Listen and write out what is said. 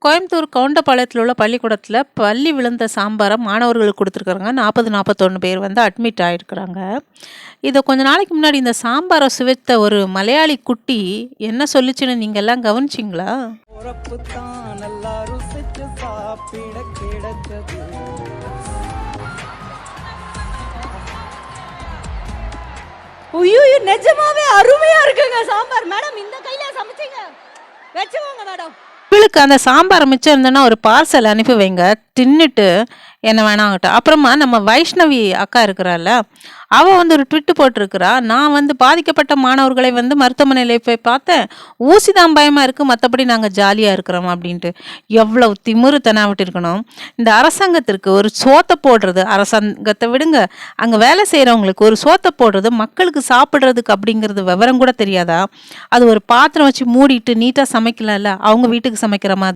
கோயம்புத்தூர் கவுண்டபாளையத்தில் உள்ள பள்ளிக்கூடத்தில் பள்ளி விழுந்த சாம்பாரை மாணவர்களுக்கு கொடுத்துருக்குறாங்க. 41 பேர் வந்து அட்மிட் ஆகிருக்கிறாங்க. இதை கொஞ்ச நாளைக்கு முன்னாடி இந்த சாம்பாரை சுவைத்த ஒரு மலையாளி குட்டி என்ன சொல்லுச்சுன்னு நீங்கள் எல்லாம் கவனிச்சிங்களா? ஐயோ, நிஜமாவே அருமையா இருக்குங்க சாம்பார். மேடம், இந்த கையில சமைச்சீங்க, வச்சுக்கோங்க மேடம். உங்களுக்கு அந்த சாம்பார் மிச்சம் இருந்ததுன்னா ஒரு பார்சல் அனுப்பி வைங்க, தின்னுட்டு என்ன வேணாங்கட்டும். அப்புறமா நம்ம வைஷ்ணவி அக்கா இருக்கிறாள், அவள் வந்து ஒரு ட்விட்டு போட்டிருக்கிறா. நான் வந்து பாதிக்கப்பட்ட மாணவர்களை வந்து மருத்துவமனையில் போய் பார்த்தேன், ஊசி தான் பயமாக இருக்குது, மற்றபடி நாங்கள் ஜாலியாக இருக்கிறோம் அப்படின்ட்டு. எவ்வளவு திமிரு தெனாவிட்டு இருக்கணும். இந்த அரசாங்கத்திற்கு ஒரு சோத்தை போடுறது, அரசாங்கத்தை விடுங்க, அங்கே வேலை செய்கிறவங்களுக்கு ஒரு சோத்தை போடுறது மக்களுக்கு சாப்பிட்றதுக்கு அப்படிங்கிறது விவரம் கூட தெரியாதா? அது ஒரு பாத்திரம் வச்சு மூடிட்டு நீட்டாக சமைக்கலாம்ல, அவங்க வீட்டுக்கு சமைக்கிற மாதிரி.